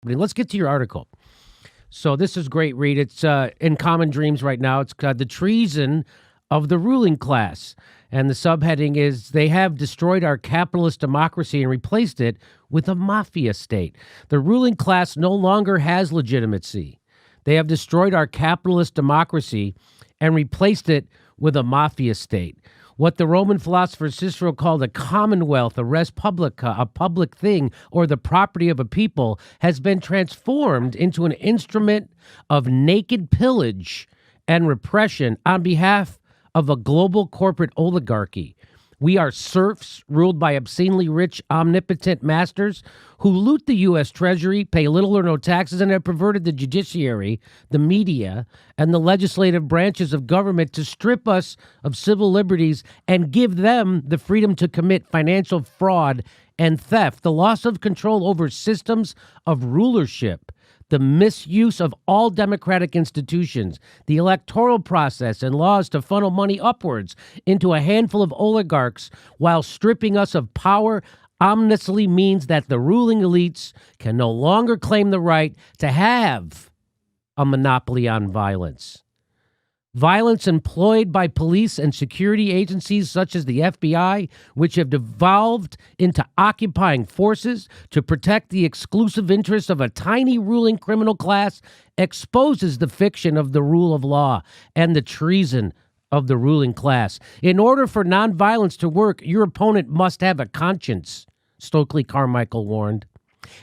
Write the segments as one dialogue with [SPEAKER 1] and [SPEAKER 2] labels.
[SPEAKER 1] Let's get to your article. So this is great, Reed. It's in Common Dreams right now. It's The Treason of the Ruling Class. And the subheading is, they have destroyed our capitalist democracy and replaced it with a mafia state. The ruling class no longer has legitimacy. They have destroyed our capitalist democracy and replaced it with a mafia state. What the Roman philosopher Cicero called a commonwealth, a res publica, a public thing, or the property of a people, has been transformed into an instrument of naked pillage and repression on behalf of a global corporate oligarchy. We are serfs ruled by obscenely rich, omnipotent masters who loot the U.S. Treasury, pay little or no taxes, and have perverted the judiciary, the media, and the legislative branches of government to strip us of civil liberties and give them the freedom to commit financial fraud and theft, the loss of control over systems of rulership, the misuse of all democratic institutions, the electoral process and laws to funnel money upwards into a handful of oligarchs while stripping us of power ominously means that the ruling elites can no longer claim the right to have a monopoly on violence. Violence employed by police and security agencies such as the FBI, which have devolved into occupying forces to protect the exclusive interests of a tiny ruling criminal class, exposes the fiction of the rule of law and the treason of the ruling class. In order for nonviolence to work, your opponent must have a conscience, Stokely Carmichael warned.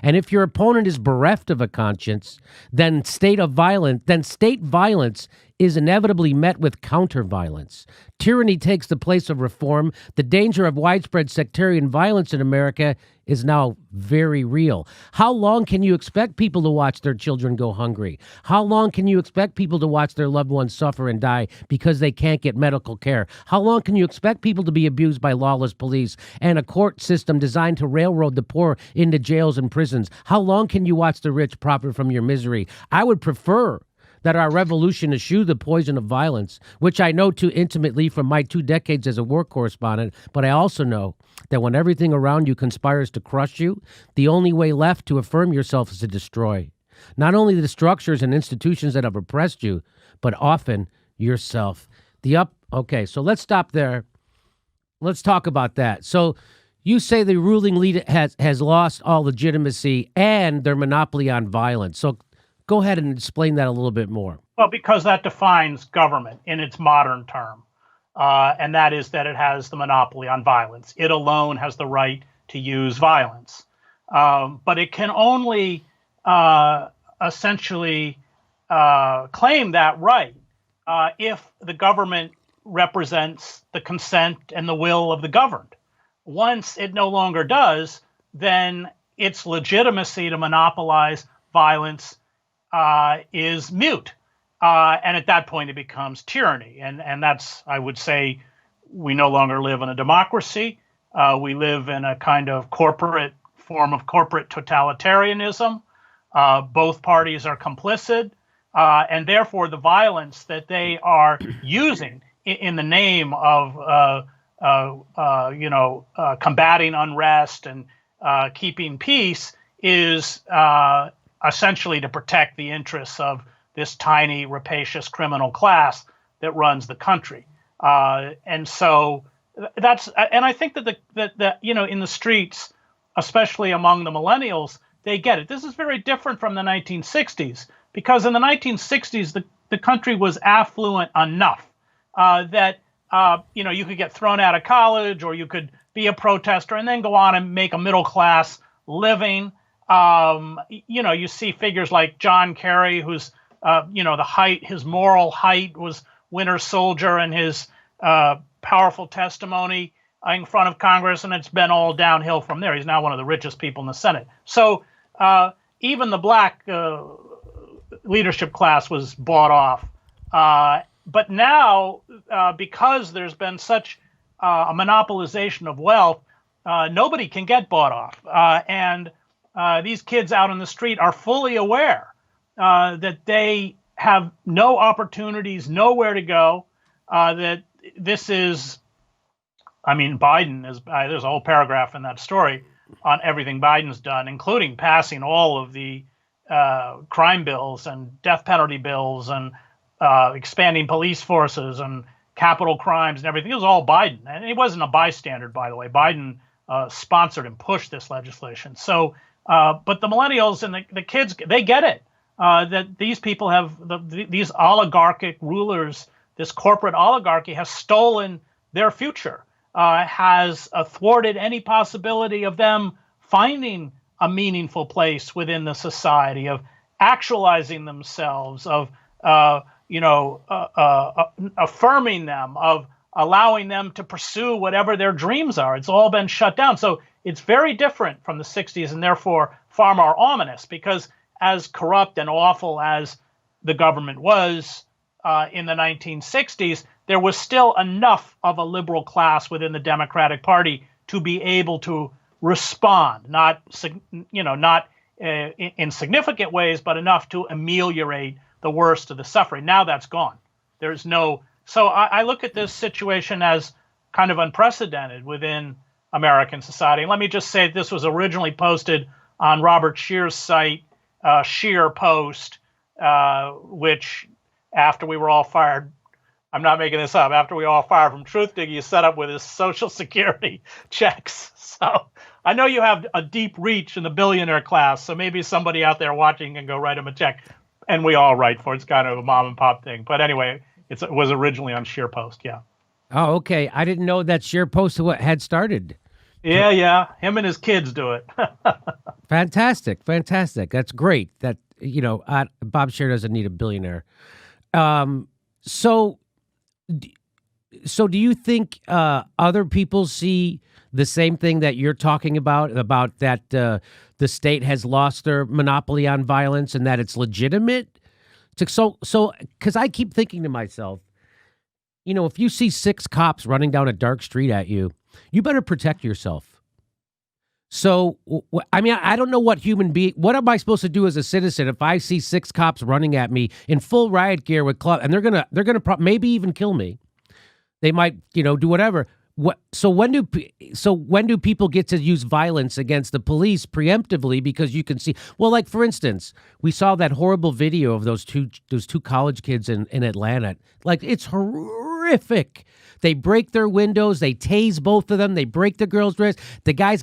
[SPEAKER 1] And if your opponent is bereft of a conscience, then state violence is inevitably met with counter-violence. Tyranny takes the place of reform. The danger of widespread sectarian violence in America is now very real. How long can you expect people to watch their children go hungry? How long can you expect people to watch their loved ones suffer and die because they can't get medical care? How long can you expect people to be abused by lawless police and a court system designed to railroad the poor into jails and prisons? How long can you watch the rich profit from your misery? I would prefer that our revolution eschew the poison of violence, which I know too intimately from my 2 decades as a war correspondent, but I also know that when everything around you conspires to crush you, the only way left to affirm yourself is to destroy not only the structures and institutions that have oppressed you, but often yourself. Okay, so let's stop there. Let's talk about that. So you say the ruling elite has lost all legitimacy and their monopoly on violence. So go ahead and explain that a little bit more.
[SPEAKER 2] Well, because that defines government in its modern term, and that is that it has the monopoly on violence. It alone has the right to use violence. But it can only essentially claim that right if the government represents the consent and the will of the governed. Once it no longer does, then its legitimacy to monopolize violence is mute. And at that point, it becomes tyranny. And that's, I would say, we no longer live in a democracy. We live in a kind of form of corporate totalitarianism. Both parties are complicit. And therefore, the violence that they are using in the name of, combating unrest and keeping peace is essentially to protect the interests of this tiny, rapacious criminal class that runs the country. And so and I think that in the streets, especially among the millennials, they get it. This is very different from the 1960s, because in the 1960s, the country was affluent enough that, you could get thrown out of college, or you could be a protester and then go on and make a middle class living. You see figures like John Kerry, who's, his moral height was Winter Soldier, and his powerful testimony in front of Congress, and it's been all downhill from there. He's now one of the richest people in the Senate. So even the black leadership class was bought off. But now, because there's been such a monopolization of wealth, nobody can get bought off. And these kids out on the street are fully aware that they have no opportunities, nowhere to go, that this is, Biden is, there's a whole paragraph in that story on everything Biden's done, including passing all of the crime bills and death penalty bills and expanding police forces and capital crimes and everything. It was all Biden. And he wasn't a bystander, by the way. Biden sponsored and pushed this legislation. So, but the millennials and the kids, they get it. That these people have, these oligarchic rulers, this corporate oligarchy has stolen their future, has thwarted any possibility of them finding a meaningful place within the society, of actualizing themselves, of affirming them, of allowing them to pursue whatever their dreams are. It's all been shut down. So it's very different from the 60s, and therefore far more ominous, because as corrupt and awful as the government was in the 1960s, there was still enough of a liberal class within the Democratic Party to be able to respond, not in significant ways, but enough to ameliorate the worst of the suffering. Now that's gone. There's no. So I look at this situation as kind of unprecedented within American society. And let me just say, this was originally posted on Robert Scheer's site, Scheer Post, which after we were all fired, I'm not making this up, after we all fired from Truthdig, you set up with his Social Security checks. So I know you have a deep reach in the billionaire class, so maybe somebody out there watching can go write him a check. And we all write for it. It's kind of a mom and pop thing. But anyway, it was originally on Scheer Post, yeah.
[SPEAKER 1] Oh, okay. I didn't know that Scheer Post had started.
[SPEAKER 2] Yeah. Him and his kids do it.
[SPEAKER 1] Fantastic. That's great. That, Bob Scheer doesn't need a billionaire. So do you think other people see the same thing that you're talking about that the state has lost their monopoly on violence and that it's legitimate? So, because I keep thinking to myself, if you see 6 cops running down a dark street at you, you better protect yourself. So, I don't know what what am I supposed to do as a citizen if I see 6 cops running at me in full riot gear with clubs, and they're gonna maybe even kill me. They might, do whatever. So when do people get to use violence against the police preemptively? Because you can see, well, like for instance, we saw that horrible video of those two college kids in Atlanta. Like, it's horrific. They break their windows. They tase both of them. They break the girl's dress. The guys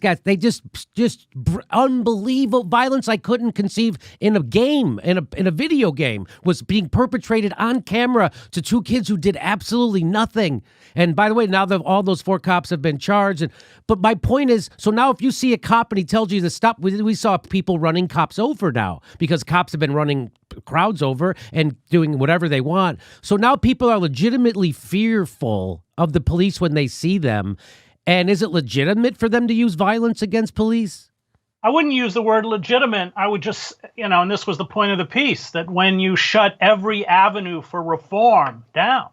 [SPEAKER 1] just unbelievable violence I couldn't conceive in a game, in a video game, was being perpetrated on camera to 2 kids who did absolutely nothing. And by the way, now all those 4 cops have been charged. But my point is, so now if you see a cop and he tells you to stop, we saw people running cops over now because cops have been running crowds over and doing whatever they want. So now people are legitimately fearful of the police when they see them. And is it legitimate for them to use violence against police?
[SPEAKER 2] I wouldn't use the word legitimate. I would just, and this was the point of the piece, that when you shut every avenue for reform down,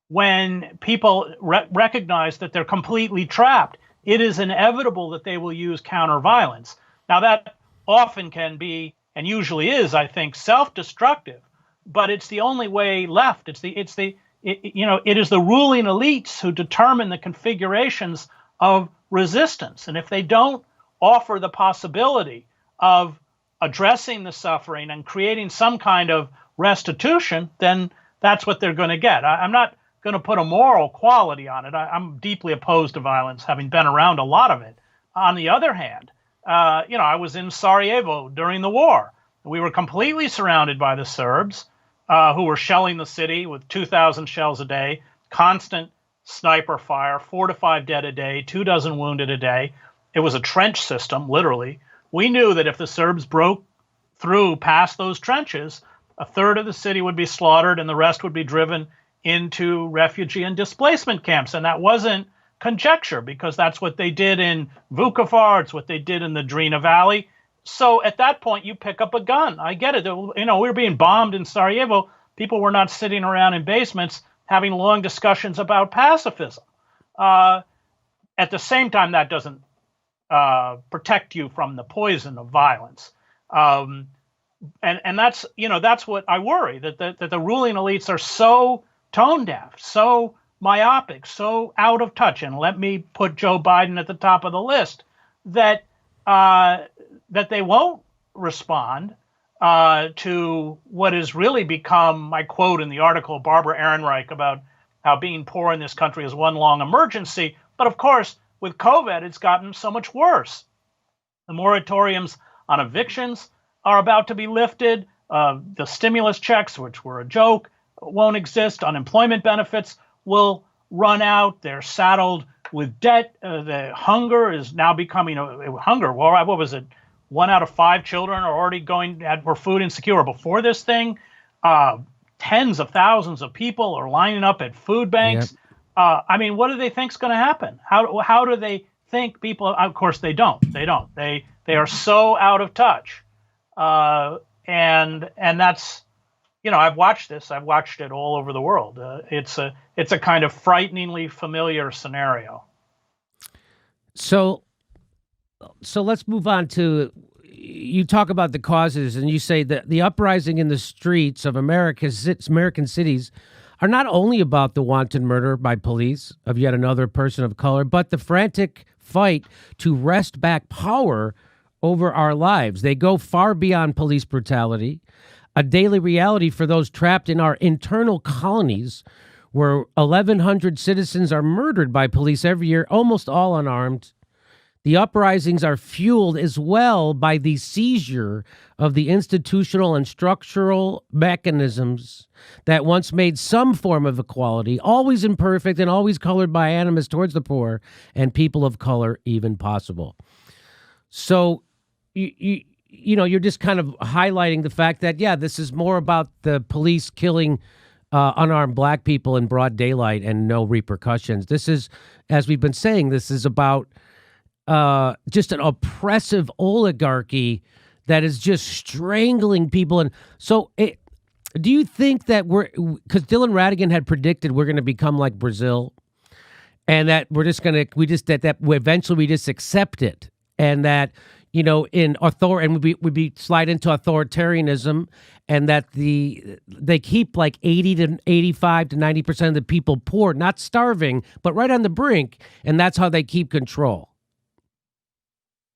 [SPEAKER 2] when people recognize that they're completely trapped, it is inevitable that they will use counter-violence. Now, that often can be, and usually is, I think, self-destructive, but it's the only way left. It is the ruling elites who determine the configurations of resistance. And if they don't offer the possibility of addressing the suffering and creating some kind of restitution, then that's what they're going to get. I'm not going to put a moral quality on it. I'm deeply opposed to violence, having been around a lot of it. On the other hand, I was in Sarajevo during the war. We were completely surrounded by the Serbs, who were shelling the city with 2,000 shells a day, constant sniper fire, 4 to 5 dead a day, 24 wounded a day. It was a trench system, literally. We knew that if the Serbs broke through past those trenches, a third of the city would be slaughtered and the rest would be driven into refugee and displacement camps. And that wasn't conjecture, because that's what they did in Vukovar, it's what they did in the Drina Valley. So at that point, you pick up a gun. I get it. We were being bombed in Sarajevo. People were not sitting around in basements having long discussions about pacifism. At the same time, that doesn't protect you from the poison of violence. And that's what I worry, that the ruling elites are so tone deaf, so myopic, so out of touch. And let me put Joe Biden at the top of the list, that they won't respond to what has really become my quote in the article, Barbara Ehrenreich, about how being poor in this country is one long emergency. But of course, with COVID, it's gotten so much worse. The moratoriums on evictions are about to be lifted. The stimulus checks, which were a joke, won't exist. Unemployment benefits will run out. They're saddled with debt. The hunger is now becoming hunger. Well, what was it? 1 out of 5 children are already were food insecure before this thing. Tens of thousands of people are lining up at food banks. Yep. I mean, what do they think is going to happen? How do they think people? Of course, they don't. They are so out of touch. And that's, I've watched this. I've watched it all over the world. It's a kind of frighteningly familiar scenario.
[SPEAKER 1] So let's move on to, you talk about the causes, and you say that the uprising in the streets of American cities are not only about the wanton murder by police of yet another person of color, but the frantic fight to wrest back power over our lives. They go far beyond police brutality, a daily reality for those trapped in our internal colonies, where 1,100 citizens are murdered by police every year, almost all unarmed. The uprisings are fueled as well by the seizure of the institutional and structural mechanisms that once made some form of equality, always imperfect and always colored by animus towards the poor and people of color, even possible. So, you're just kind of highlighting the fact that, this is more about the police killing unarmed black people in broad daylight and no repercussions. This is, as we've been saying, this is about just an oppressive oligarchy that is just strangling people. And so do you think that because Dylan Ratigan had predicted we're going to become like Brazil, and that eventually we just accept it, and that, in we slide into authoritarianism, and that they keep like 80 to 85 to 90% of the people poor, not starving, but right on the brink, and that's how they keep control.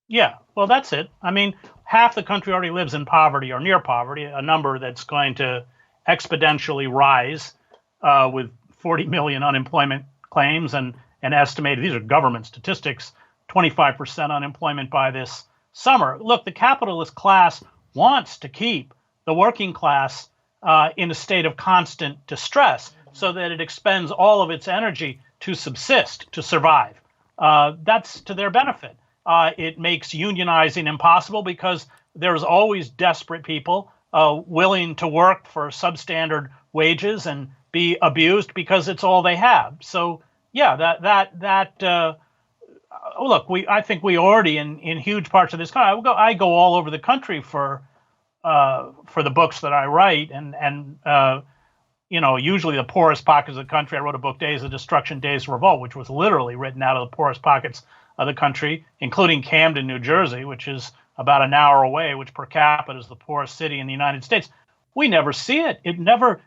[SPEAKER 2] Yeah, well, that's it. I mean, half the country already lives in poverty or near poverty, a number that's going to exponentially rise with 40 million unemployment claims and estimated, these are government statistics, 25% unemployment by this summer. Look, the capitalist class wants to keep the working class in a state of constant distress so that it expends all of its energy to subsist, to survive. That's to their benefit. It makes unionizing impossible because there's always desperate people willing to work for substandard wages and be abused because it's all they have. So look, I think we already in huge parts of this country. I go all over the country for the books that I write, and usually the poorest pockets of the country. I wrote a book, Days of Destruction, Days of Revolt, which was literally written out of the poorest pockets of the country, including Camden, New Jersey, which is about an hour away, which per capita is the poorest city in the United States. We never see it. You never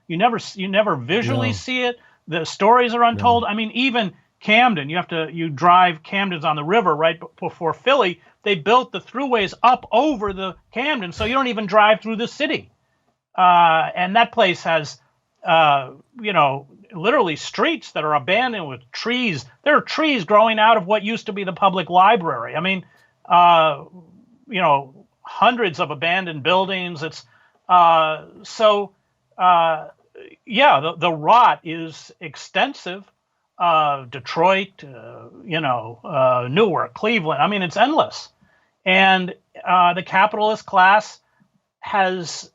[SPEAKER 2] visually see it. The stories are untold. No. I mean, even Camden, you drive. Camden's on the river right before Philly. They built the throughways up over the Camden, so you don't even drive through the city. And that place has, literally streets that are abandoned with trees. There are trees growing out of what used to be the public library. I mean, hundreds of abandoned buildings. It's the rot is extensive. Detroit, Newark, Cleveland. I mean, it's endless. And the capitalist class has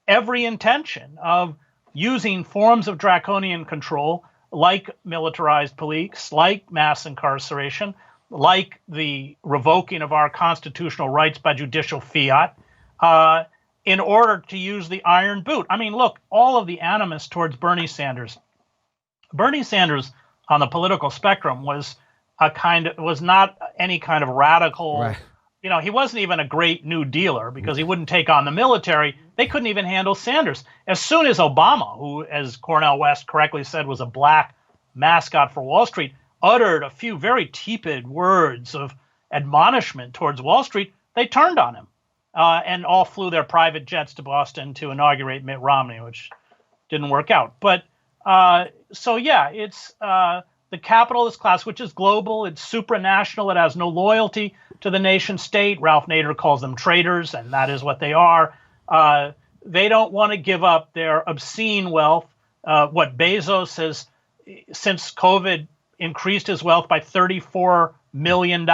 [SPEAKER 2] every intention of using forms of draconian control like militarized police, like mass incarceration, like the revoking of our constitutional rights by judicial fiat, in order to use the iron boot. I mean, look, all of the animus towards Bernie Sanders on the political spectrum was not any kind of radical. Right. He wasn't even a great New Dealer because he wouldn't take on the military. They couldn't even handle Sanders. As soon as Obama, who, as Cornel West correctly said, was a black mascot for Wall Street, uttered a few very tepid words of admonishment towards Wall Street, they turned on him. and all flew their private jets to Boston to inaugurate Mitt Romney, which didn't work out. But so, yeah, it's the capitalist class, which is global. It's supranational. It has no loyalty to the nation state. Ralph Nader calls them traitors, and that is what they are. They don't want to give up their obscene wealth. What Bezos has, since COVID, increased his wealth by $34 million.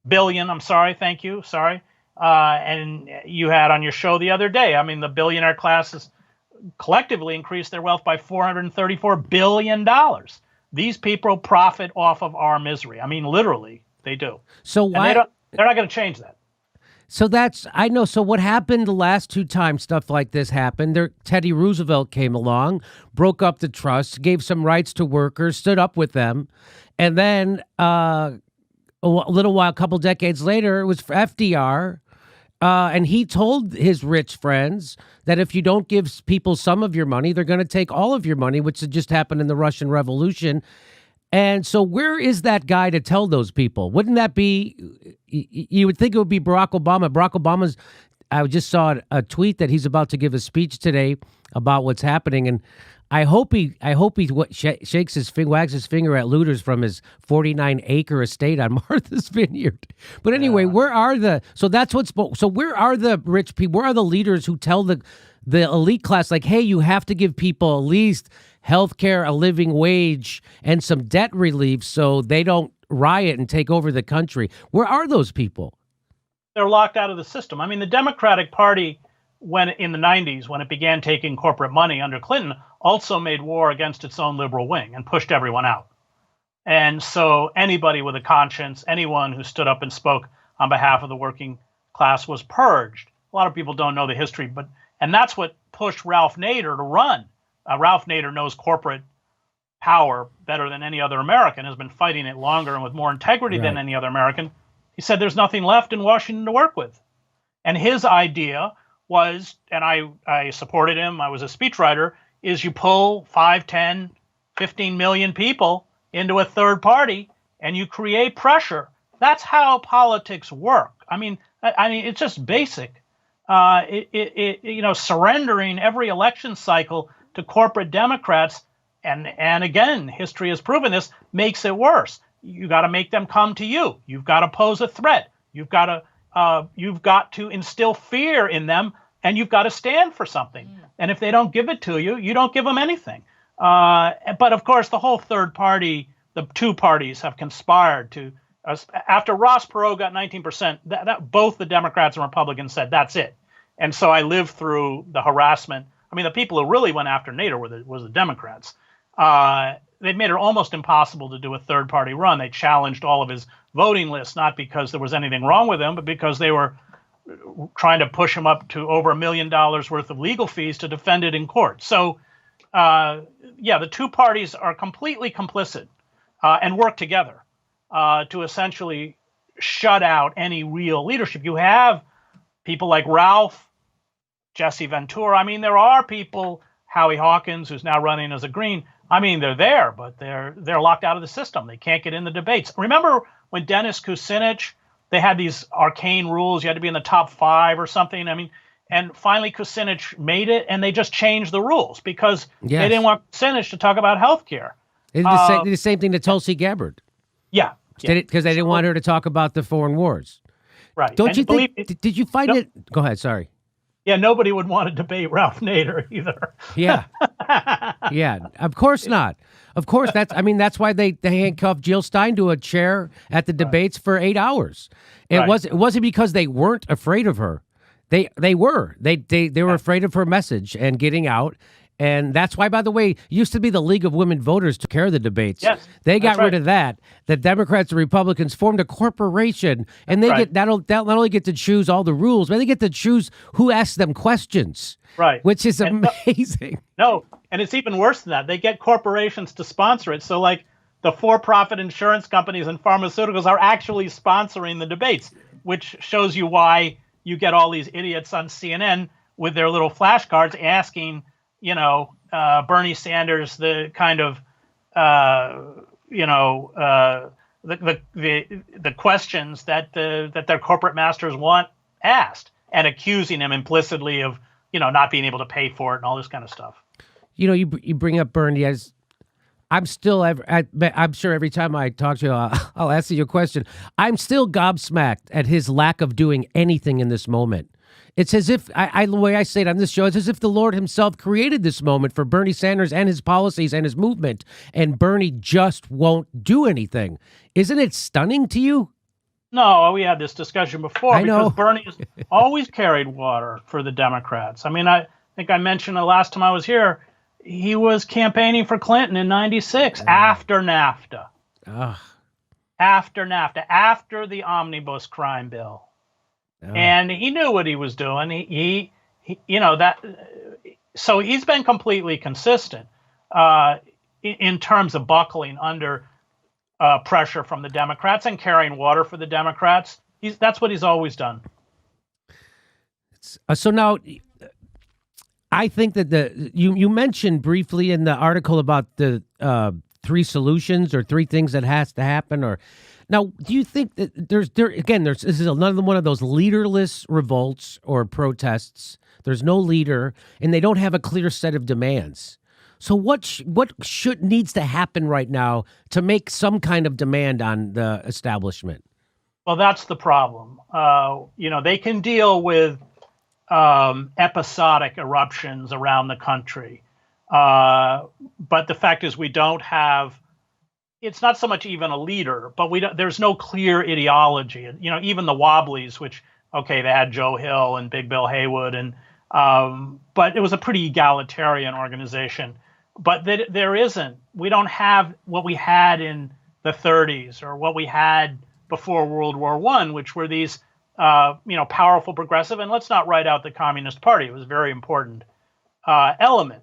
[SPEAKER 2] Billion, I'm sorry, thank you, sorry. And you had on your show the other day, I mean, the billionaire class has collectively increased their wealth by $434 billion. These people profit off of our misery. I mean, literally, they do.
[SPEAKER 1] So why?
[SPEAKER 2] They're not going to change that.
[SPEAKER 1] So I know. So what happened the last two times stuff like this happened? Teddy Roosevelt came along, broke up the trust, gave some rights to workers, stood up with them. And then a couple decades later, it was for FDR. And he told his rich friends that if you don't give people some of your money, they're going to take all of your money, which had just happened in the Russian Revolution. And so where is that guy to tell those people? Wouldn't that be, you would think it would be Barack Obama. Barack Obama's, I just saw a tweet that he's about to give a speech today about what's happening. And I hope he shakes his finger, wags his finger at looters from his 49-acre estate on Martha's Vineyard. But anyway, where are the rich people? Where are the leaders who tell the elite class, like, hey, you have to give people at least health care, a living wage, and some debt relief so they don't riot and take over the country? Where are those people?
[SPEAKER 2] They're locked out of the system. I mean, the Democratic Party, when in the 90s, when it began taking corporate money under Clinton, also made war against its own liberal wing and pushed everyone out. And so anybody with a conscience, anyone who stood up and spoke on behalf of the working class was purged. A lot of people don't know the history, and that's what pushed Ralph Nader to run. Ralph Nader knows corporate power better than any other American, has been fighting it longer and with more integrity than any other American. He said there's nothing left in Washington to work with. And his idea was, and I supported him, I was a speechwriter, is you pull 5, 10, 15 million people into a third party and you create pressure. That's how politics work. I mean, it's just basic. Surrendering every election cycle to corporate Democrats, and again, history has proven this, makes it worse. You got to make them come to you. You've got to pose a threat. You've got to instill fear in them, and you've got to stand for something. And if they don't give it to you, you don't give them anything. But of course, the whole third party, the two parties have conspired to. After Ross Perot got 19%, that both the Democrats and Republicans said that's it. And so I lived through the harassment. I mean, the people who really went after Nader was the Democrats. They made it almost impossible to do a third party run. They challenged all of his voting lists, not because there was anything wrong with him, but because they were trying to push him up to over $1 million worth of legal fees to defend it in court. So, the two parties are completely complicit and work together to essentially shut out any real leadership. You have people like Ralph, Jesse Ventura. I mean, there are people, Howie Hawkins, who's now running as a Green. I mean, they're there, but they're locked out of the system. They can't get in the debates. Remember when Dennis Kucinich, they had these arcane rules. You had to be in the top 5 or something. I mean, and finally Kucinich made it, and they just changed the rules because they didn't want Kucinich to talk about health care.
[SPEAKER 1] They did the same thing to Tulsi Gabbard.
[SPEAKER 2] Yeah.
[SPEAKER 1] Because they didn't want her to talk about the foreign wars.
[SPEAKER 2] Right.
[SPEAKER 1] Don't you think? Did you find it? Go ahead. Sorry.
[SPEAKER 2] Yeah, nobody would want to debate Ralph Nader either.
[SPEAKER 1] Yeah. Of course not. Of course, that's why they handcuffed Jill Stein to a chair at the debates for 8 hours. It wasn't because they weren't afraid of her. They were. They were afraid of her message and getting out. And that's why, by the way, it used to be the League of Women Voters took care of the debates.
[SPEAKER 2] Yes,
[SPEAKER 1] they got rid of that. The Democrats and Republicans formed a corporation, and they get not only get to choose all the rules, but they get to choose who asks them questions.
[SPEAKER 2] Right,
[SPEAKER 1] which is amazing.
[SPEAKER 2] And it's even worse than that. They get corporations to sponsor it. So, like, the for-profit insurance companies and pharmaceuticals are actually sponsoring the debates, which shows you why you get all these idiots on CNN with their little flashcards asking, Bernie Sanders the kind of, the questions that their corporate masters want asked, and accusing him implicitly of, not being able to pay for it and all this kind of stuff.
[SPEAKER 1] You bring up Bernie as I'm sure every time I talk to you, I'll ask you a question. I'm still gobsmacked at his lack of doing anything in this moment. It's as if, the way I say it on this show, it's as if the Lord himself created this moment for Bernie Sanders and his policies and his movement, and Bernie just won't do anything. Isn't it stunning to you?
[SPEAKER 2] No, we had this discussion before.
[SPEAKER 1] I know.
[SPEAKER 2] Because Bernie has always carried water for the Democrats. I mean, I think I mentioned the last time I was here, he was campaigning for Clinton in '96 after NAFTA. After NAFTA, after the omnibus crime bill. And he knew what he was doing. He so he's been completely consistent in terms of buckling under pressure from the Democrats and carrying water for the Democrats. That's what he's always done.
[SPEAKER 1] So now, I think that you mentioned briefly in the article about the 3 solutions or 3 things that has to happen. Or now, do you think that this is another one of those leaderless revolts or protests? There's no leader, and they don't have a clear set of demands. So what needs to happen right now to make some kind of demand on the establishment?
[SPEAKER 2] Well, that's the problem. They can deal with episodic eruptions around the country. But the fact is we don't have, it's not so much even a leader, but there's no clear ideology. Even the Wobblies, which, they had Joe Hill and Big Bill Haywood, but it was a pretty egalitarian organization. But we don't have what we had in the 30s or what we had before World War I, which were these powerful progressive, and let's not write out the Communist Party. It was a very important element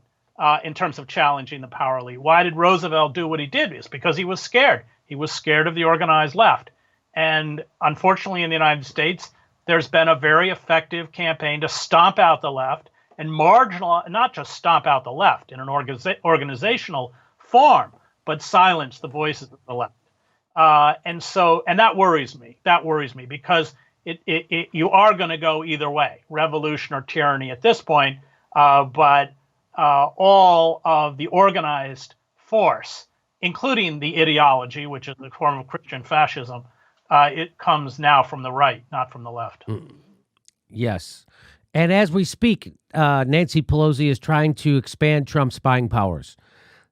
[SPEAKER 2] in terms of challenging the power elite. Why did Roosevelt do what he did? It's because he was scared. He was scared of the organized left. And unfortunately, in the United States, there's been a very effective campaign to stomp out the left and not just stomp out the left in an organizational form, but silence the voices of the left. And that worries me. That worries me because you are going to go either way, revolution or tyranny at this point. But all of the organized force, including the ideology, which is the form of Christian fascism, it comes now from the right, not from the left.
[SPEAKER 1] Yes. And as we speak, Nancy Pelosi is trying to expand Trump's buying powers.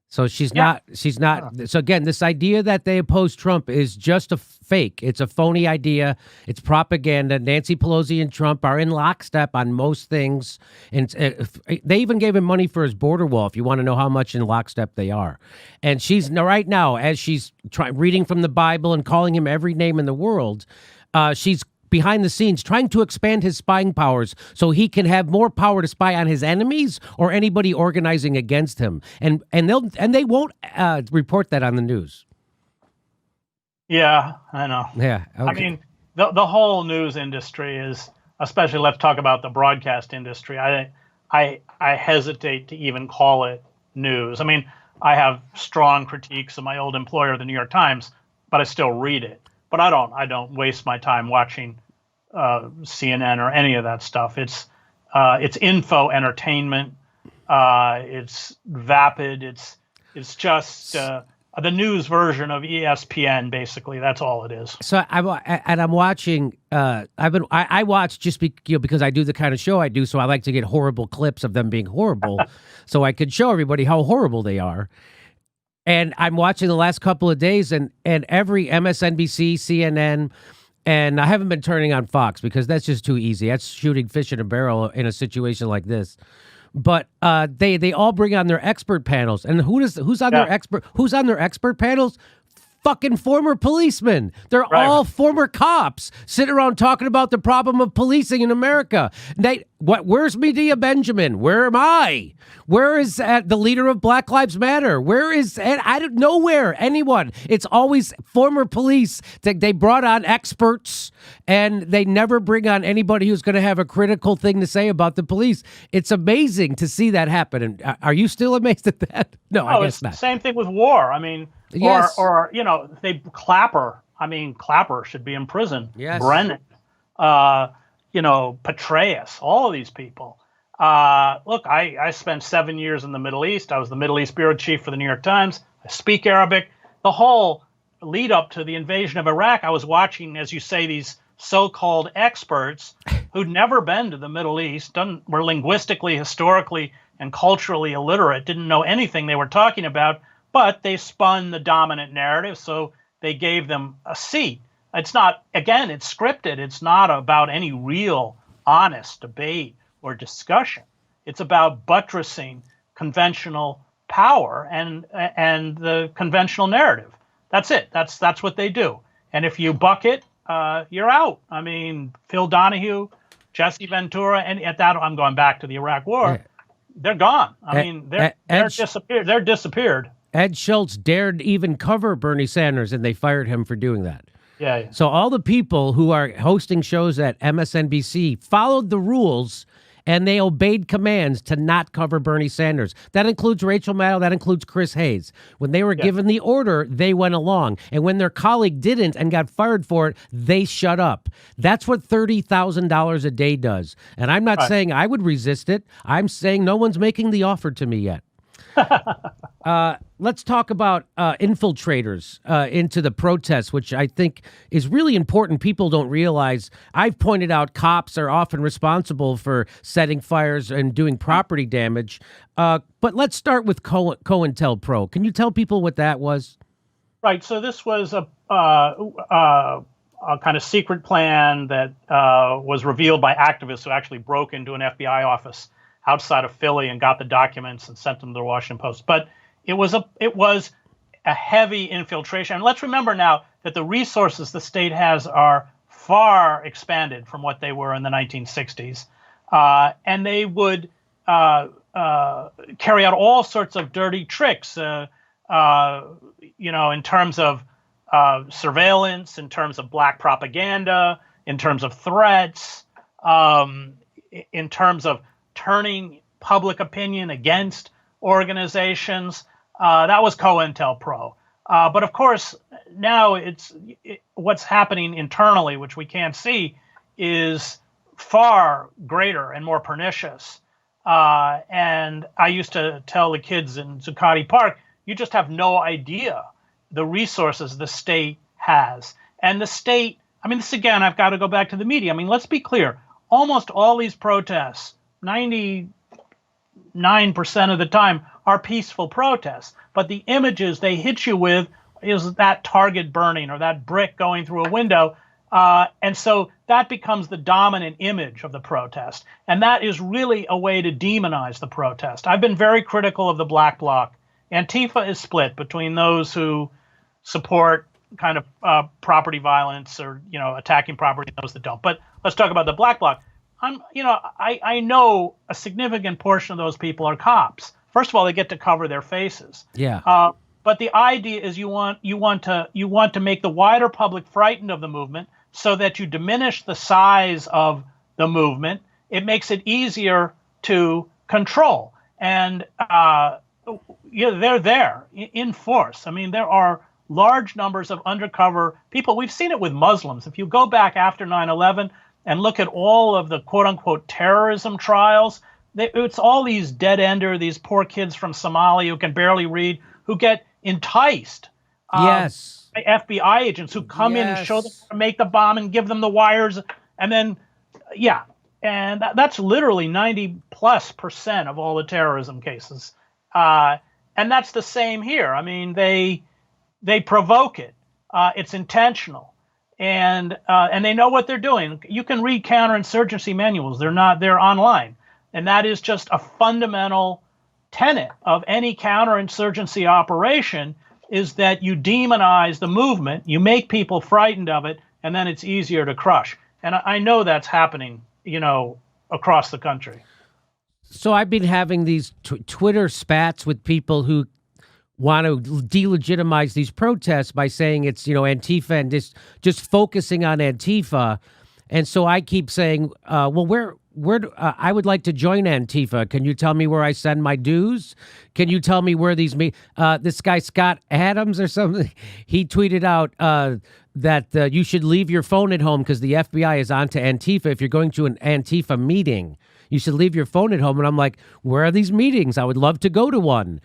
[SPEAKER 1] So she's not. So again, this idea that they oppose Trump is just a fake. It's a phony idea. It's propaganda. Nancy Pelosi and Trump are in lockstep on most things. And they even gave him money for his border wall, if you want to know how much in lockstep they are. And she's right now, as she's reading from the Bible and calling him every name in the world, she's behind the scenes trying to expand his spying powers so he can have more power to spy on his enemies or anybody organizing against him. And they won't report that on the news.
[SPEAKER 2] Yeah, I know.
[SPEAKER 1] Yeah. Okay.
[SPEAKER 2] I mean, the whole news industry is, especially let's talk about the broadcast industry. I hesitate to even call it news. I mean, I have strong critiques of my old employer, the New York Times, but I still read it. But I don't waste my time watching CNN or any of that stuff. It's info entertainment. It's vapid. It's just the news version of ESPN. Basically, that's all it is.
[SPEAKER 1] So I'm watching. I watch just because I do the kind of show I do. So I like to get horrible clips of them being horrible, so I could show everybody how horrible they are. And I'm watching the last couple of days, and every MSNBC, CNN, and I haven't been turning on Fox because that's just too easy. That's shooting fish in a barrel in a situation like this. But they all bring on their expert panels, and who's on their expert panels? Fucking former policemen. They're all former cops sitting around talking about the problem of policing in America. Where's Medea Benjamin? Where am I? Where is the leader of Black Lives Matter? Where is nowhere anyone? It's always former police. They brought on experts, and they never bring on anybody who's going to have a critical thing to say about the police. It's amazing to see that happen. And are you still amazed at that? No, I guess not.
[SPEAKER 2] Same thing with war. I mean.
[SPEAKER 1] Yes.
[SPEAKER 2] Or Clapper. I mean, Clapper should be in prison.
[SPEAKER 1] Yes.
[SPEAKER 2] Brennan. Petraeus, all of these people. Look, I spent 7 years in the Middle East. I was the Middle East bureau chief for the New York Times. I speak Arabic. The whole lead up to the invasion of Iraq, I was watching, as you say, these so-called experts who'd never been to the Middle East, were linguistically, historically, and culturally illiterate, didn't know anything they were talking about, but they spun the dominant narrative, so they gave them a seat. It's not, again, it's scripted. It's not about any real honest debate or discussion. It's about buttressing conventional power and the conventional narrative. That's it. That's what they do. And if you buck it, you're out. I mean, Phil Donahue, Jesse Ventura, and at that, I'm going back to the Iraq War. Yeah. They're gone. I mean, they're disappeared. They're disappeared.
[SPEAKER 1] Ed Schultz dared even cover Bernie Sanders, and they fired him for doing that.
[SPEAKER 2] Yeah.
[SPEAKER 1] So all the people who are hosting shows at MSNBC followed the rules, and they obeyed commands to not cover Bernie Sanders. That includes Rachel Maddow. That includes Chris Hayes. When they were given the order, they went along. And when their colleague didn't and got fired for it, they shut up. That's what $30,000 a day does. And I'm not saying I would resist it. I'm saying no one's making the offer to me yet. Let's talk about infiltrators into the protests, which I think is really important. People don't realize. I've pointed out cops are often responsible for setting fires and doing property damage. But let's start with COINTELPRO. Can you tell people what that was?
[SPEAKER 2] Right. So this was a kind of secret plan that was revealed by activists who actually broke into an FBI office outside of Philly and got the documents and sent them to the Washington Post. But it was a heavy infiltration. And let's remember now that the resources the state has are far expanded from what they were in the 1960s. And they would carry out all sorts of dirty tricks, in terms of surveillance, in terms of black propaganda, in terms of threats, in terms of turning public opinion against organizations. That was COINTELPRO. But of course, now what's happening internally, which we can't see, is far greater and more pernicious. And I used to tell the kids in Zuccotti Park, you just have no idea the resources the state has. And the state, I mean, this again, I've got to go back to the media. I mean, let's be clear. Almost all these protests, 99% of the time, are peaceful protests. But the images they hit you with is that target burning or that brick going through a window. And so that becomes the dominant image of the protest. And that is really a way to demonize the protest. I've been very critical of the Black Bloc. Antifa is split between those who support kind of property violence or, attacking property, and those that don't. But let's talk about the Black Bloc. I know a significant portion of those people are cops. First of all, they get to cover their faces.
[SPEAKER 1] Yeah.
[SPEAKER 2] But the idea is you want to make the wider public frightened of the movement so that you diminish the size of the movement. It makes it easier to control. And they're there in force. I mean, there are large numbers of undercover people. We've seen it with Muslims. If you go back after 9/11 and look at all of the quote unquote terrorism trials, it's all these dead ender, these poor kids from Somalia who can barely read, who get enticed by FBI agents who come in and show them how to make the bomb and give them the wires. And then, and that's literally 90+% of all the terrorism cases. And that's the same here. I mean, they provoke it. It's intentional. And they know what they're doing. You can read counterinsurgency manuals. They're online. And that is just a fundamental tenet of any counterinsurgency operation, is that you demonize the movement, you make people frightened of it, and then it's easier to crush. And I know that's happening, across the country.
[SPEAKER 1] So I've been having these Twitter spats with people who want to delegitimize these protests by saying it's, Antifa and just focusing on Antifa. And so I keep saying, well, I would like to join Antifa. Can you tell me where I send my dues? Can you tell me where these this guy Scott Adams or something? He tweeted out that you should leave your phone at home because the FBI is onto Antifa. If you're going to an Antifa meeting, you should leave your phone at home. And I'm like, where are these meetings? I would love to go to one.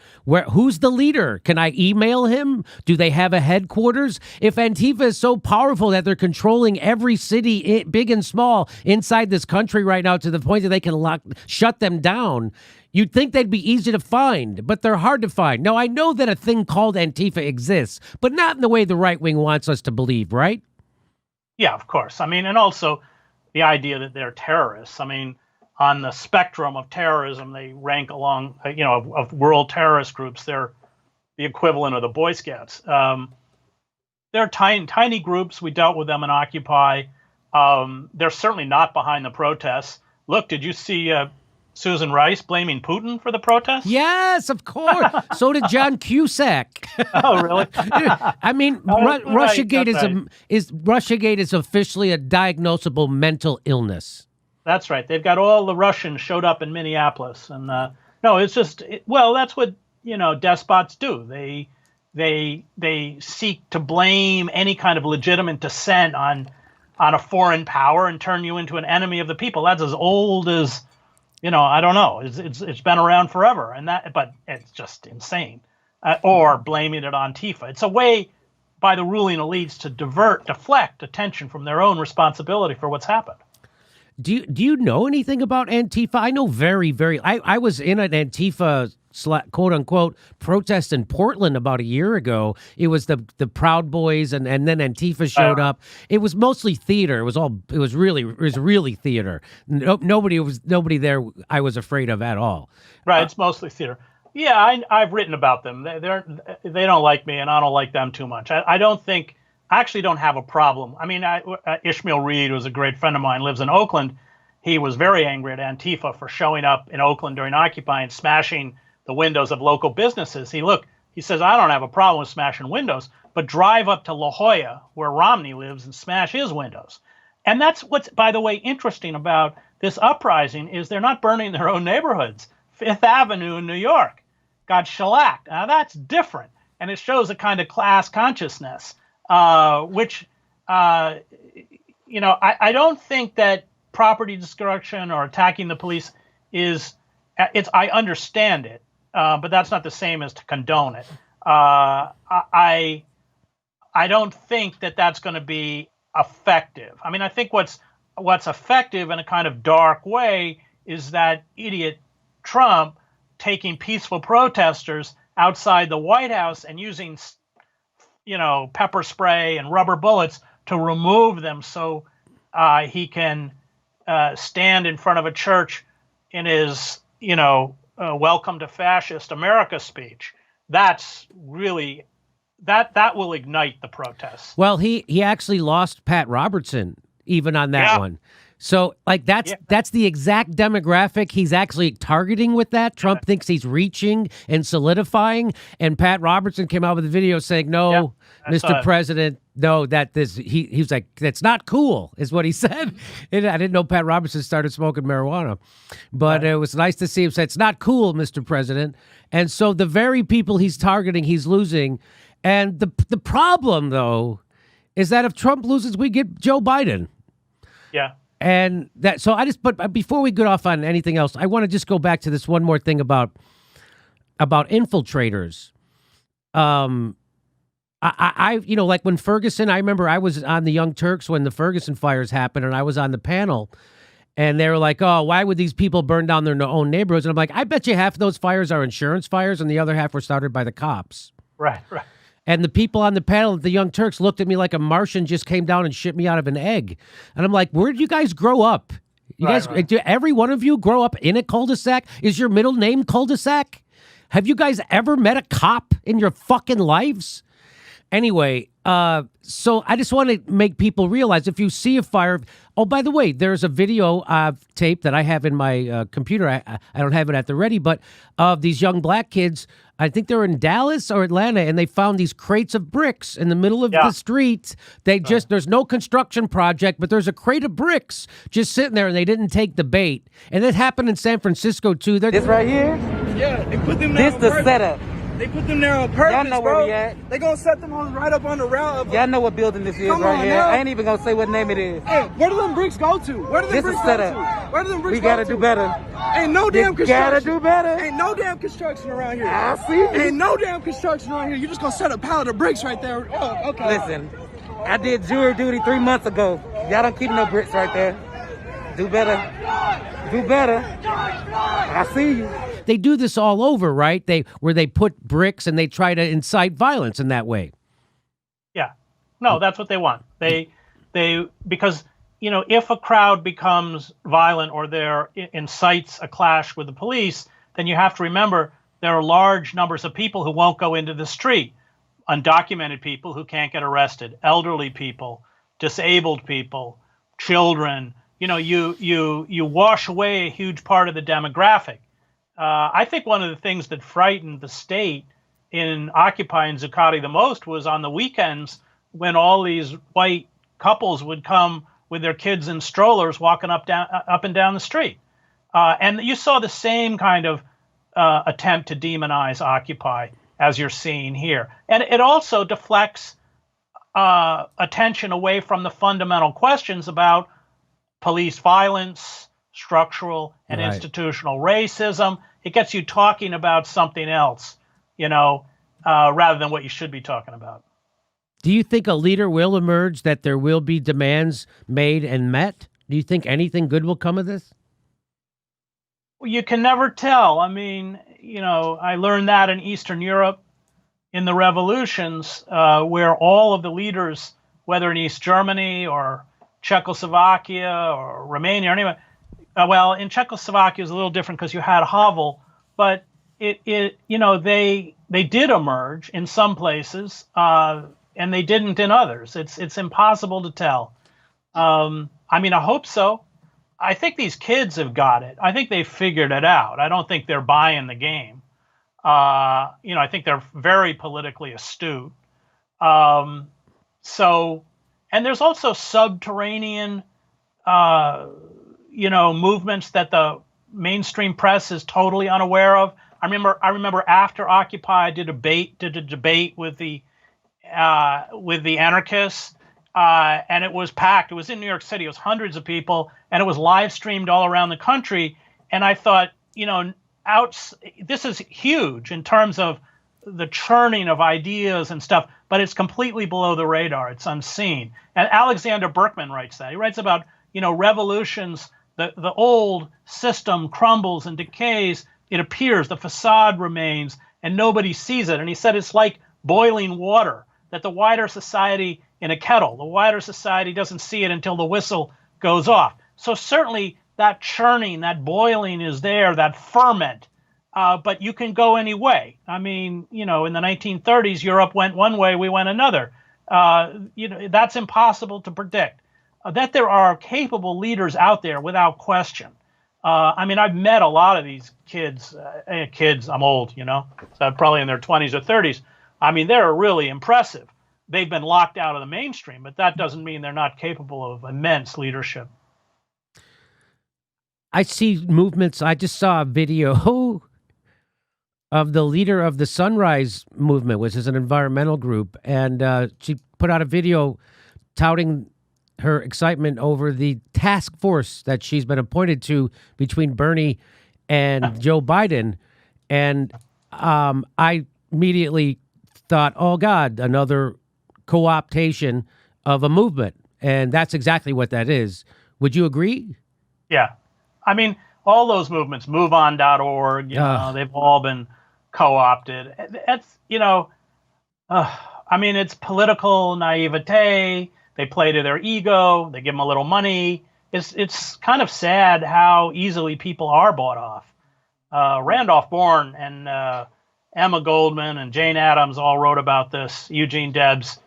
[SPEAKER 1] Who's the leader? Can I email him? Do they have a headquarters? If Antifa is so powerful that they're controlling every city, big and small, inside this country right now to the point that they can shut them down, you'd think they'd be easy to find, but they're hard to find. Now, I know that a thing called Antifa exists, but not in the way the right wing wants us to believe, right?
[SPEAKER 2] Yeah, of course. I mean, and also the idea that they're terrorists. I mean, on the spectrum of terrorism, they rank along, of world terrorist groups. They're the equivalent of the Boy Scouts. They're tiny groups. We dealt with them in Occupy. They're certainly not behind the protests. Look, did you see Susan Rice blaming Putin for the protests?
[SPEAKER 1] Yes, of course. So did John Cusack.
[SPEAKER 2] Oh, really?
[SPEAKER 1] I mean, Russiagate Russiagate is officially a diagnosable mental illness.
[SPEAKER 2] That's right. They've got all the Russians showed up in Minneapolis, and no, it's just that's what despots do. They seek to blame any kind of legitimate dissent on a foreign power and turn you into an enemy of the people. That's as old as I don't know. It's been around forever, but it's just insane. Or blaming it on Antifa. It's a way by the ruling elites to deflect attention from their own responsibility for what's happened.
[SPEAKER 1] Do you know anything about Antifa? I know very, very. I was in an Antifa quote unquote protest in Portland about a year ago. It was the Proud Boys and then Antifa showed up. It was mostly theater. It was really theater. Nobody there I was afraid of at all.
[SPEAKER 2] Right, it's mostly theater. Yeah, I've written about them. They don't like me and I don't like them too much. I actually don't have a problem. I mean, Ishmael Reed, who's a great friend of mine, lives in Oakland. He was very angry at Antifa for showing up in Oakland during Occupy and smashing the windows of local businesses. He says, I don't have a problem with smashing windows, but drive up to La Jolla, where Romney lives, and smash his windows. And that's what's, by the way, interesting about this uprising is they're not burning their own neighborhoods. Fifth Avenue in New York got shellacked. Now, that's different, and it shows a kind of class consciousness. Which I don't think that property destruction or attacking the police I understand it, but that's not the same as to condone it. I don't think that that's going to be effective. I mean, I think what's effective in a kind of dark way is that idiot Trump taking peaceful protesters outside the White House and using pepper spray and rubber bullets to remove them so he can stand in front of a church in his, welcome to fascist America speech. That's really, that will ignite the protests.
[SPEAKER 1] Well, he actually lost Pat Robertson even on that one. So that's the exact demographic he's actually targeting with that. Trump thinks he's reaching and solidifying. And Pat Robertson came out with a video saying, no, Mr. President, no, he was like, that's not cool, is what he said. And I didn't know Pat Robertson started smoking marijuana. But it was nice to see him say, it's not cool, Mr. President. And so the very people he's targeting, he's losing. And the problem, though, is that if Trump loses, we get Joe Biden.
[SPEAKER 2] Yeah.
[SPEAKER 1] And but before we get off on anything else, I want to just go back to this one more thing about infiltrators. I like when Ferguson, I remember I was on the Young Turks when the Ferguson fires happened, and I was on the panel, and they were like, oh, why would these people burn down their own neighborhoods? And I'm like, I bet you half of those fires are insurance fires, and the other half were started by the cops.
[SPEAKER 2] Right.
[SPEAKER 1] And the people on the panel at the Young Turks looked at me like a Martian just came down and shit me out of an egg. And I'm like, where did you guys grow up? Do every one of you grow up in a cul-de-sac? Is your middle name cul-de-sac? Have you guys ever met a cop in your fucking lives? Anyway, So I just want to make people realize if you see a fire. Oh, by the way, there's a video tape that I have in my computer. I don't have it at the ready, but of these young black kids. I think they're in Dallas or Atlanta, and they found these crates of bricks in the middle of the street. They just there's no construction project, but there's a crate of bricks just sitting there, and they didn't take the bait. And it happened in San Francisco too.
[SPEAKER 3] This right here.
[SPEAKER 4] Yeah, they put them there.
[SPEAKER 3] This the setup.
[SPEAKER 4] They put them there on purpose,
[SPEAKER 3] Y'all know
[SPEAKER 4] bro.
[SPEAKER 3] where we at.
[SPEAKER 4] They gonna set them on right up on the route.
[SPEAKER 3] Y'all know what building this is
[SPEAKER 4] Come
[SPEAKER 3] right
[SPEAKER 4] on
[SPEAKER 3] here.
[SPEAKER 4] now.
[SPEAKER 3] I ain't even gonna say what name it is.
[SPEAKER 4] Hey, where do them bricks go to? Where do them
[SPEAKER 3] This
[SPEAKER 4] bricks
[SPEAKER 3] is
[SPEAKER 4] go
[SPEAKER 3] setup.
[SPEAKER 4] to? Where do them bricks
[SPEAKER 3] We
[SPEAKER 4] go
[SPEAKER 3] gotta
[SPEAKER 4] to?
[SPEAKER 3] do better.
[SPEAKER 4] Ain't no damn
[SPEAKER 3] You
[SPEAKER 4] construction.
[SPEAKER 3] gotta do better.
[SPEAKER 4] Ain't no damn construction around here.
[SPEAKER 3] I see you.
[SPEAKER 4] Ain't no damn construction around here. You just gonna set a pallet of bricks right there. Oh, okay.
[SPEAKER 3] Listen, I did jury duty 3 months ago. Y'all don't keep no bricks right there. Do better. Do better. I see you.
[SPEAKER 1] They do this all over, right? Where they put bricks and they try to incite violence in that way.
[SPEAKER 2] Yeah. No, that's what they want. They because if a crowd becomes violent or there incites a clash with the police, then you have to remember there are large numbers of people who won't go into the street. Undocumented people who can't get arrested, elderly people, disabled people, children. You wash away a huge part of the demographic. I think one of the things that frightened the state in occupying Zuccotti the most was on the weekends when all these white couples would come with their kids in strollers walking up and down the street. And you saw the same kind of attempt to demonize Occupy as you're seeing here. And it also deflects attention away from the fundamental questions about police violence, structural and institutional racism. It gets you talking about something else, rather than what you should be talking about.
[SPEAKER 1] Do you think a leader will emerge, that there will be demands made and met? Do you think anything good will come of this?
[SPEAKER 2] Well, you can never tell. I mean, I learned that in Eastern Europe in the revolutions, where all of the leaders, whether in East Germany or Czechoslovakia or Romania or anywhere, well, in Czechoslovakia it was a little different because you had Havel, but they did emerge in some places, and they didn't in others. It's impossible to tell. I hope so. I think these kids have got it. I think they've figured it out. I don't think they're buying the game. I think they're very politically astute. And there's also subterranean movements that the mainstream press is totally unaware of. I remember after Occupy did a debate with the anarchists, and it was packed. It was in New York City. It was hundreds of people, and it was live streamed all around the country. And I thought, this is huge in terms of the churning of ideas and stuff, but it's completely below the radar. It's unseen. And Alexander Berkman writes that. He writes about, revolutions. The old system crumbles and decays. It appears, the facade remains, and nobody sees it. And he said it's like boiling water, that the wider society in a kettle, the wider society doesn't see it until the whistle goes off. So certainly that churning, that boiling is there, that ferment, but you can go any way. I mean, in the 1930s, Europe went one way, we went another. That's impossible to predict. That there are capable leaders out there without question. I've met a lot of these kids. I'm old, so probably in their 20s or 30s. They're really impressive. They've been locked out of the mainstream, but that doesn't mean they're not capable of immense leadership.
[SPEAKER 1] I see movements. I just saw a video of the leader of the Sunrise Movement, which is an environmental group, and she put out a video touting her excitement over the task force that she's been appointed to between Bernie and Joe Biden. And I immediately thought, oh, God, another co-optation of a movement. And that's exactly what that is. Would you agree?
[SPEAKER 2] Yeah. All those movements, MoveOn.org, they've all been co-opted. It's, it's political naivete. They play to their ego. They give them a little money. It's kind of sad how easily people are bought off. Randolph Bourne and Emma Goldman and Jane Addams all wrote about this. Eugene Debs.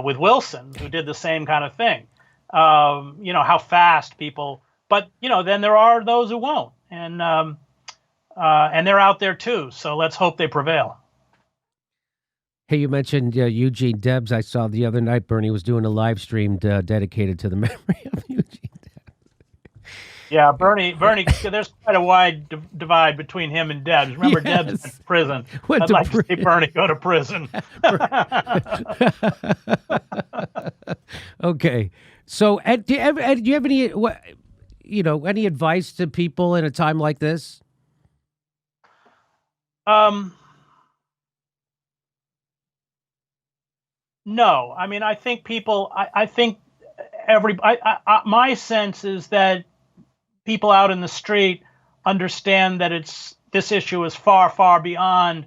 [SPEAKER 2] with Wilson, who did the same kind of thing. How fast people, but then there are those who won't, and they're out there too. So let's hope they prevail.
[SPEAKER 1] Hey, you mentioned Eugene Debs. I saw the other night Bernie was doing a live stream dedicated to the memory of Eugene Debs.
[SPEAKER 2] Yeah, Bernie. There's quite a wide divide between him and Debs. Remember, Debs went to prison. I'd like to see Bernie go to prison.
[SPEAKER 1] Okay. So, do you have any, any advice to people in a time like this?
[SPEAKER 2] No, I mean, I think people. I think my sense is that people out in the street understand that this issue is far, far beyond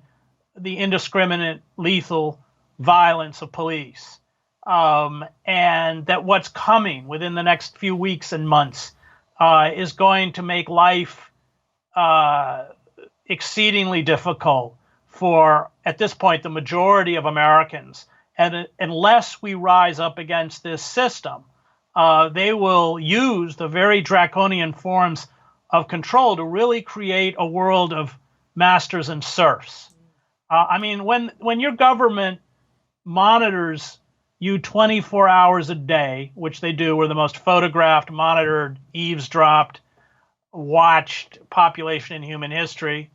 [SPEAKER 2] the indiscriminate, lethal violence of police, and that what's coming within the next few weeks and months is going to make life exceedingly difficult for, at this point, the majority of Americans. And unless we rise up against this system, they will use the very draconian forms of control to really create a world of masters and serfs. I mean, when your government monitors you 24 hours a day, which they do, we're the most photographed, monitored, eavesdropped, watched population in human history,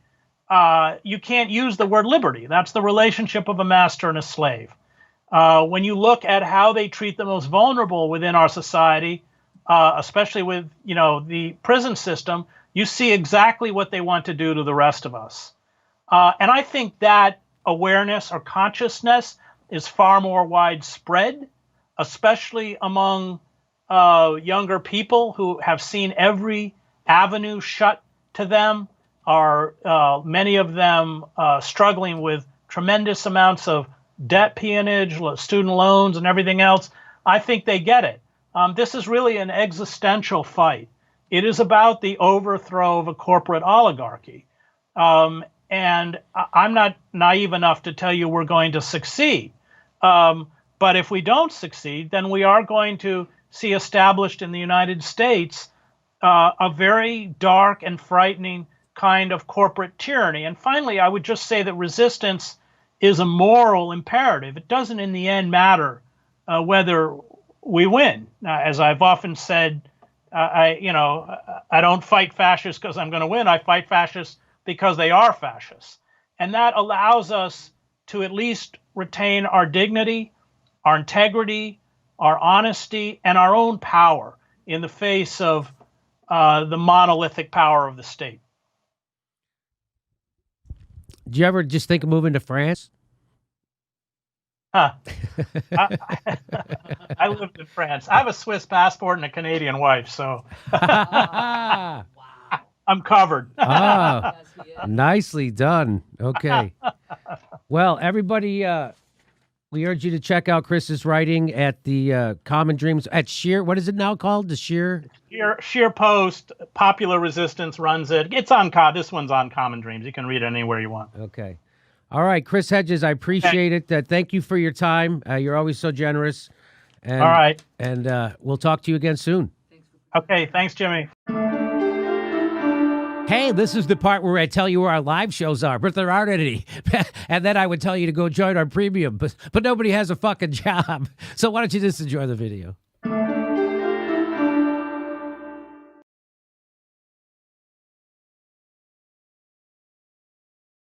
[SPEAKER 2] you can't use the word liberty. That's the relationship of a master and a slave. When you look at how they treat the most vulnerable within our society, especially with the prison system, you see exactly what they want to do to the rest of us. And I think that awareness or consciousness is far more widespread, especially among younger people who have seen every avenue shut to them, are many of them struggling with tremendous amounts of debt peonage, student loans, and everything else. I think they get it. This is really an existential fight. It is about the overthrow of a corporate oligarchy. And I'm not naive enough to tell you we're going to succeed. But if we don't succeed, then we are going to see established in the United States a very dark and frightening kind of corporate tyranny. And finally, I would just say that resistance is a moral imperative. It doesn't in the end matter whether we win. As I've often said, I don't fight fascists because I'm going to win. I fight fascists because they are fascists. And that allows us to at least retain our dignity, our integrity, our honesty, and our own power in the face of the monolithic power of the state.
[SPEAKER 1] Do you ever just think of moving to France?
[SPEAKER 2] I lived in France. I have a Swiss passport and a Canadian wife, so I'm covered.
[SPEAKER 1] Nicely done. Okay. Well, everybody, we urge you to check out Chris's writing at the Common Dreams at Sheer. What is it now called? The Sheer
[SPEAKER 2] Post. Popular Resistance runs it. It's on this one's on Common Dreams. You can read it anywhere you want.
[SPEAKER 1] Okay. All right, Chris Hedges, I appreciate it. Thank you for your time. You're always so generous. And,
[SPEAKER 2] all right.
[SPEAKER 1] And we'll talk to you again soon.
[SPEAKER 2] Okay. Thanks, Jimmy.
[SPEAKER 1] Hey, this is the part where I tell you where our live shows are, but there aren't any. And then I would tell you to go join our premium, but nobody has a fucking job. So why don't you just enjoy the video?